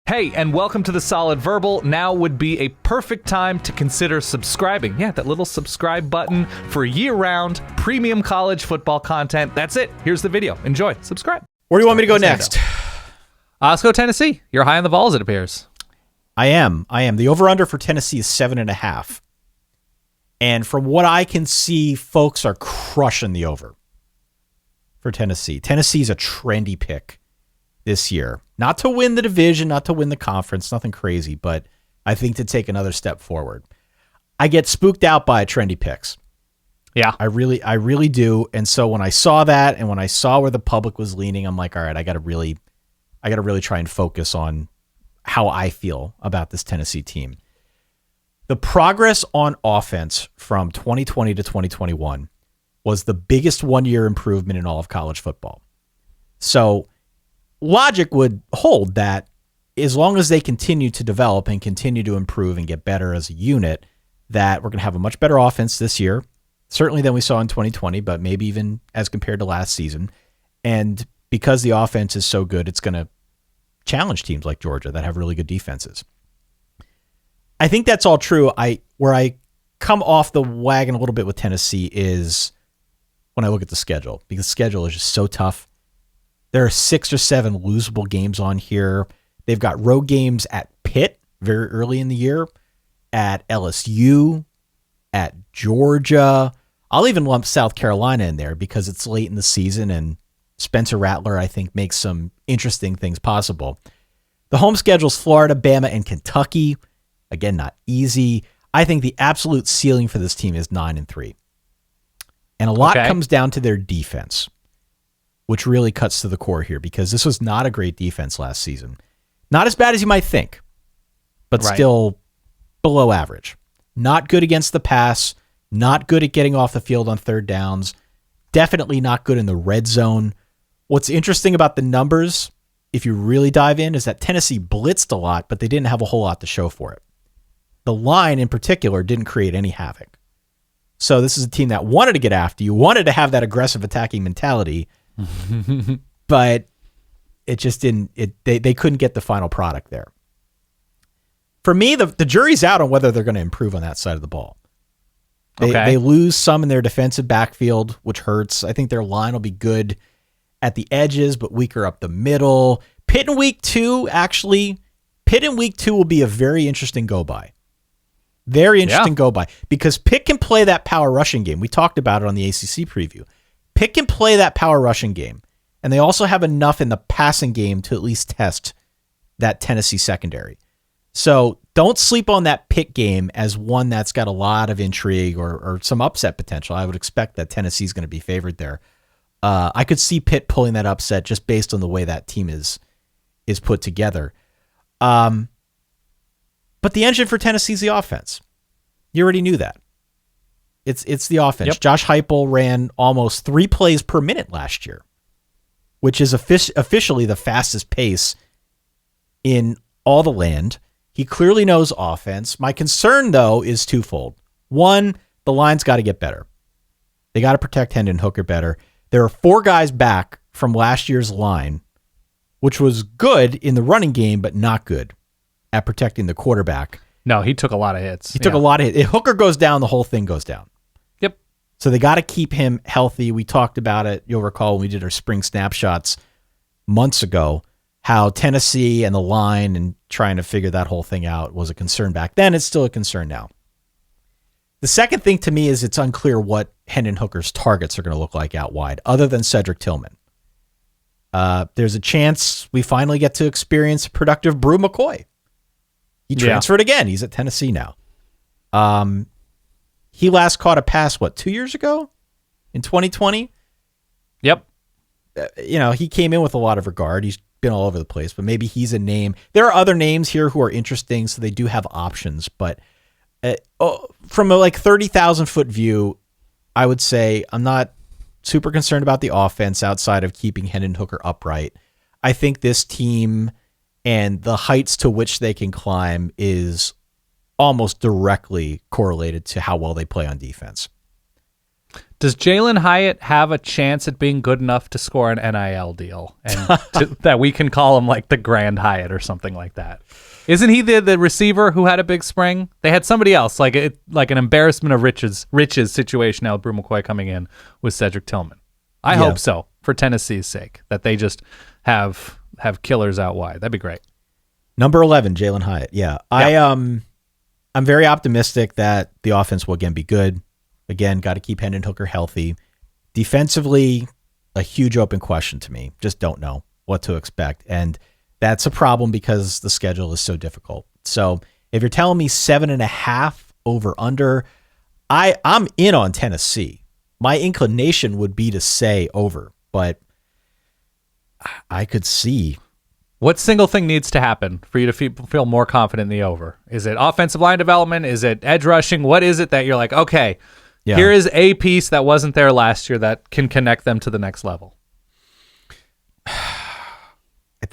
Hey, and welcome to The Solid Verbal. Now would be a perfect time to consider subscribing. Yeah, that little subscribe button for year-round premium college football content. That's it. Here's the video. Enjoy. Subscribe. Where do you want me to go next? Let's go Tennessee. You're high on the Vols, it appears. I am. The over-under for Tennessee is 7.5. And from what I can see, folks are crushing the over for Tennessee. Tennessee's a trendy pick this year. Not to win the division, not to win the conference, nothing crazy, but I think to take another step forward. I get spooked out by trendy picks. Yeah. I really do. And so when I saw that and when I saw where the public was leaning, I'm like, all right, I got to really try and focus on how I feel about this Tennessee team. The progress on offense from 2020 to 2021 was the biggest one-year improvement in all of college football. So logic would hold that as long as they continue to develop and continue to improve and get better as a unit, that we're going to have a much better offense this year, certainly than we saw in 2020, but maybe even as compared to last season. And because the offense is so good, it's going to challenge teams like Georgia that have really good defenses. I think that's all true. Where I come off the wagon a little bit with Tennessee is when I look at the schedule, because the schedule is just so tough. There are 6 or 7 losable games on here. They've got road games at Pitt very early in the year, at LSU, at Georgia. I'll even lump South Carolina in there because it's late in the season and Spencer Rattler, I think, makes some interesting things possible. The home schedule's Florida, Bama, and Kentucky. Again, not easy. I think the absolute ceiling for this team is 9-3. And a lot comes down to their defense, which really cuts to the core here because this was not a great defense last season. Not as bad as you might think, but still below average. Not good against the pass, not good at getting off the field on third downs, definitely not good in the red zone. What's interesting about the numbers, if you really dive in, is that Tennessee blitzed a lot, but they didn't have a whole lot to show for it. The line in particular didn't create any havoc. So this is a team that wanted to get after you, wanted to have that aggressive attacking mentality, but it just didn't. They couldn't get the final product there. For me, the jury's out on whether they're going to improve on that side of the ball. They lose some in their defensive backfield, which hurts. I think their line will be good at the edges, but weaker up the middle. Pitt in week 2 will be a very interesting go-by. Very interesting go-by because Pitt can play that power rushing game. We talked about it on the ACC preview. Pitt can play that power rushing game, and they also have enough in the passing game to at least test that Tennessee secondary. So don't sleep on that Pitt game as one that's got a lot of intrigue or some upset potential. I would expect that Tennessee's going to be favored there. I could see Pitt pulling that upset just based on the way that team is put together. But the engine for Tennessee is the offense. You already knew that. It's the offense. Yep. Josh Heupel ran almost 3 plays per minute last year, which is officially the fastest pace in all the land. He clearly knows offense. My concern, though, is twofold. One, the line's got to get better. They got to protect Hendon Hooker better. There are 4 guys back from last year's line, which was good in the running game, but not good at protecting the quarterback. No, he took a lot of hits. He took a lot of hits. If Hooker goes down, the whole thing goes down. Yep. So they got to keep him healthy. We talked about it. You'll recall when we did our spring snapshots months ago, how Tennessee and the line and trying to figure that whole thing out was a concern back then. It's still a concern now. The second thing to me is it's unclear what Hendon Hooker's targets are going to look like out wide, other than Cedric Tillman. There's a chance we finally get to experience productive Brew McCoy. He transferred again. He's at Tennessee now. He last caught a pass, 2 years ago? In 2020? Yep. He came in with a lot of regard. He's been all over the place, but maybe he's a name. There are other names here who are interesting, so they do have options. But from a 30,000-foot view, I would say I'm not super concerned about the offense outside of keeping Hendon Hooker upright. I think this team and the heights to which they can climb is almost directly correlated to how well they play on defense. Does Jalen Hyatt have a chance at being good enough to score an NIL deal and that we can call him like the Grand Hyatt or something like that? Isn't he the receiver who had a big spring? They had somebody else, like an embarrassment of riches situation now with Brew McCoy coming in with Cedric Tillman. I hope so, for Tennessee's sake, that they just have killers out wide. That'd be great. Number 11, Jalen Hyatt. Yeah. I'm very optimistic that the offense will again be good. Again, got to keep Hendon Hooker healthy. Defensively, a huge open question to me. Just don't know what to expect. And that's a problem because the schedule is so difficult. So if you're telling me 7.5 over under, I'm in on Tennessee. My inclination would be to say over, but I could see. What single thing needs to happen for you to feel more confident in the over? Is it offensive line development? Is it edge rushing? What is it that you're like, okay, here is a piece that wasn't there last year that can connect them to the next level?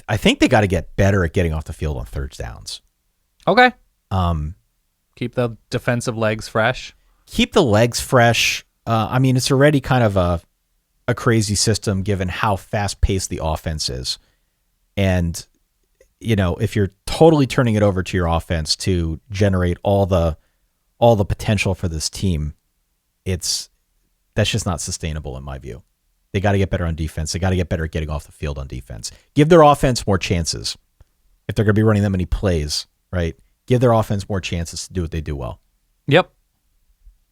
I think they got to get better at getting off the field on third downs. Okay. Keep the defensive legs fresh. Keep the legs fresh. I mean, it's already kind of a crazy system given how fast-paced the offense is. And, if you're totally turning it over to your offense to generate all the potential for this team, that's just not sustainable in my view. They got to get better on defense. They got to get better at getting off the field on defense. Give their offense more chances. If they're going to be running that many plays, right? Give their offense more chances to do what they do well. Yep.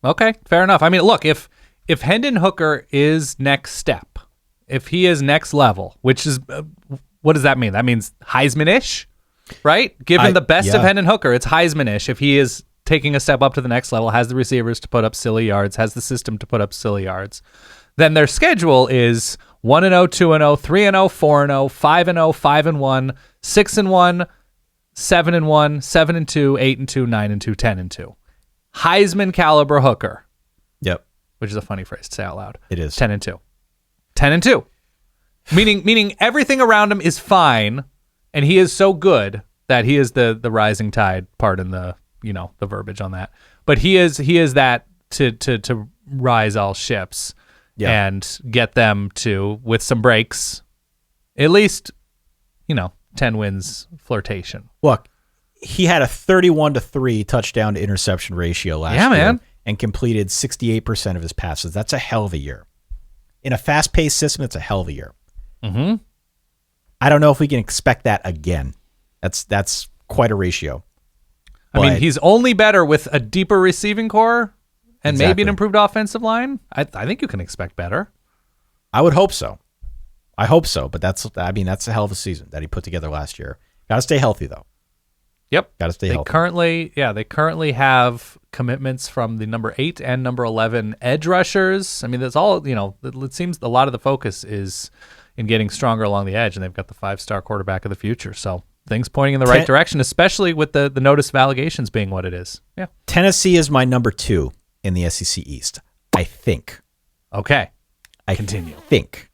Okay, fair enough. I mean, look, if Hendon Hooker is next step, if he is next level, which is, what does that mean? That means Heisman-ish, right? Given the best of Hendon Hooker, it's Heisman-ish. If he is taking a step up to the next level, has the receivers to put up silly yards, has the system to put up silly yards, then their schedule is 1-0, 2-0, 3-0, 4-0, 5-0, 5-1, 6-1, 7-1, 7-2, 8-2, 9-2, 10-2. Heisman caliber Hooker. Yep. Which is a funny phrase to say out loud. It is. 10-2. 10-2. Meaning everything around him is fine, and he is so good that he is the rising tide, pardon the the verbiage on that. But he is that to rise all ships. Yeah. And get them to, with some breaks, at least, 10 wins flirtation. Look, he had a 31-3 touchdown to interception ratio last year. Man. And completed 68% of his passes. That's a hell of a year. In a fast-paced system, it's a hell of a year. Mm-hmm. I don't know if we can expect that again. That's quite a ratio. I mean, he's only better with a deeper receiving core. And exactly. Maybe an improved offensive line. I think you can expect better. I would hope so. I hope so. But that's a hell of a season that he put together last year. Got to stay healthy though. Yep. Got to stay healthy. They currently have commitments from the number 8 and number 11 edge rushers. I mean, that's all. It seems a lot of the focus is in getting stronger along the edge, and they've got the 5-star quarterback of the future. So things pointing in the right direction, especially with the notice of allegations being what it is. Yeah. Tennessee is my number 2. In the SEC East, I think. Okay. I continue. Think.